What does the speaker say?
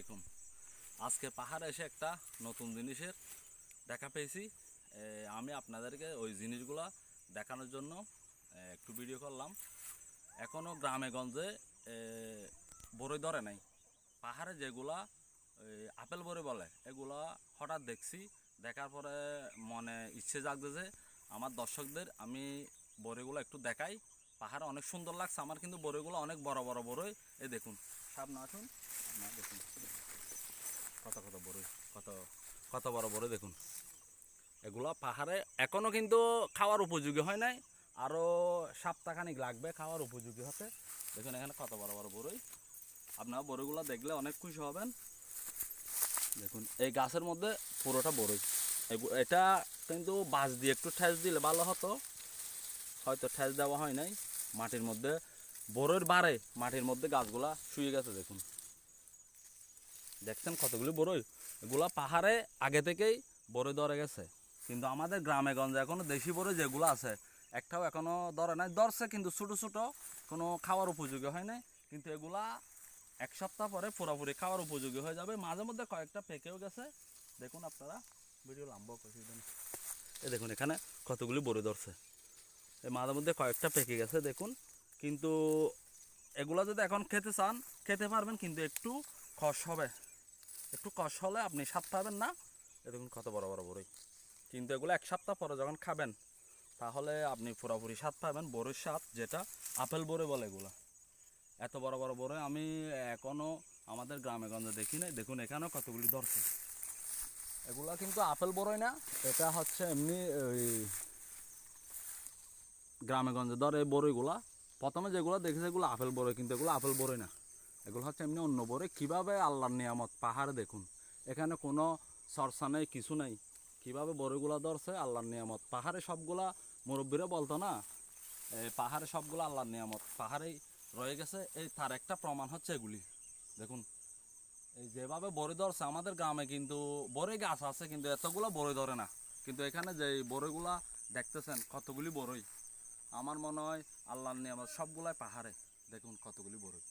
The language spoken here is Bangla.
আলাইকুম। আজকে পাহাড়ে এসে একটা নতুন জিনিসের দেখা পেয়েছি। আমি আপনাদেরকে ওই জিনিসগুলো দেখানোর জন্য একটু ভিডিও করলাম। এখনও গ্রামে গঞ্জে বড়ই ধরে নাই। পাহাড়ে যেগুলা আপেল বড়ই বলে এগুলা হঠাৎ দেখছি। দেখার পরে মনে ইচ্ছে জাগতেছে আমার দর্শকদের আমি বড়ইগুলো একটু দেখাই। পাহাড়ে অনেক সুন্দর লাগছে আমার, কিন্তু বড়ইগুলো অনেক বড় বড় বড়ই। এই দেখুন, সামনে আসুন, আপনারা দেখুন কত কত বড়ই, কত কত বড় বড় দেখুন। এগুলো পাহাড়ে এখনো কিন্তু খাওয়ার উপযোগী হয় নাই, আরও সপ্তাহখানিক লাগবে খাওয়ার উপযোগী হতে। দেখুন এখানে কত বড় বড় বড়ই। আপনারা বড়ইগুলো দেখলে অনেক খুশি হবেন। দেখুন এই গাছের মধ্যে পুরোটা বড়ই। এটা কিন্তু বাঁশ দিয়ে একটু ঠেস দিলে ভালো হতো, হয়তো ঠেস দেওয়া হয় নাই। মাটির মধ্যে বড়ইর বাড়ে, মাটির মধ্যে গাছগুলা শুয়ে গেছে। দেখুন দেখছেন কতগুলি বড়ই। এগুলা পাহাড়ে আগে থেকেই বড়ই ধরে গেছে, কিন্তু আমাদের গ্রামে গঞ্জে এখনো দেশি বড়ই যেগুলো আছে একটাও এখনো ধরে নাই। ধরছে কিন্তু ছোটো ছোটো, কোনো খাওয়ার উপযোগী হয় নাই। কিন্তু এগুলা এক সপ্তাহ পরে পুরোপুরি খাওয়ার উপযোগী হয়ে যাবে। মাঝে মধ্যে কয়েকটা পেকেও গেছে। দেখুন আপনারা, ভিডিও লম্বা করছি দেন। এই দেখুন এখানে কতগুলি বড়ই ধরছে। এই মাঝে মধ্যে কয়েকটা পেকে গেছে দেখুন। কিন্তু এগুলা যদি এখন খেতে চান খেতে পারবেন, কিন্তু একটু খস হবে। একটু কষ হলে আপনি স্বাদ পাবেন না। এ দেখুন কত বড় বড় বড়ই। কিন্তু এগুলো এক সপ্তাহ পরে যখন খাবেন তাহলে আপনি পুরোপুরি স্বাদ পাবেন, বড়ির স্বাদ, যেটা আপেল বড়ি বলে এগুলো। এত বড় বড় বড়ি আমি এখনও আমাদের গ্রামে গঞ্জে দেখি নাই। দেখুন এখানেও কতগুলি ধরছে। এগুলা কিন্তু আপেল বড়ই না, এটা হচ্ছে এমনি ওই গ্রামে গঞ্জে ধর এই বড়ইগুলা। প্রথমে যেগুলো দেখেছে এগুলো আপেল বড়ই, কিন্তু এগুলো আপেল বড়ই না, এগুলো হচ্ছে এমনি অন্য বড়ই। কীভাবে আল্লাহর নিয়ামত পাহাড়ে দেখুন, এখানে কোনো চর্চা নেই, কিছু নেই। কীভাবে বড়ইগুলা ধরছে আল্লাহর নিয়ামত। পাহাড়ে সবগুলা মুরব্বীরা বলতো না, পাহাড়ে সবগুলো আল্লাহর নিয়ামত পাহাড়েই রয়ে গেছে। এই তার একটা প্রমাণ হচ্ছে এগুলি। দেখুন এই যেভাবে বড়ই ধরছে আমাদের গ্রামে, কিন্তু বড়ই গাছ আছে কিন্তু এতগুলো বড়ই ধরে না। কিন্তু এখানে যে বড়ইগুলা দেখতেছেন কতগুলি বড়ই, আমার মনে হয় আল্লাহর নিয়ামত সবগুলাই পাহাড়ে। দেখুন কতগুলি বড়ই।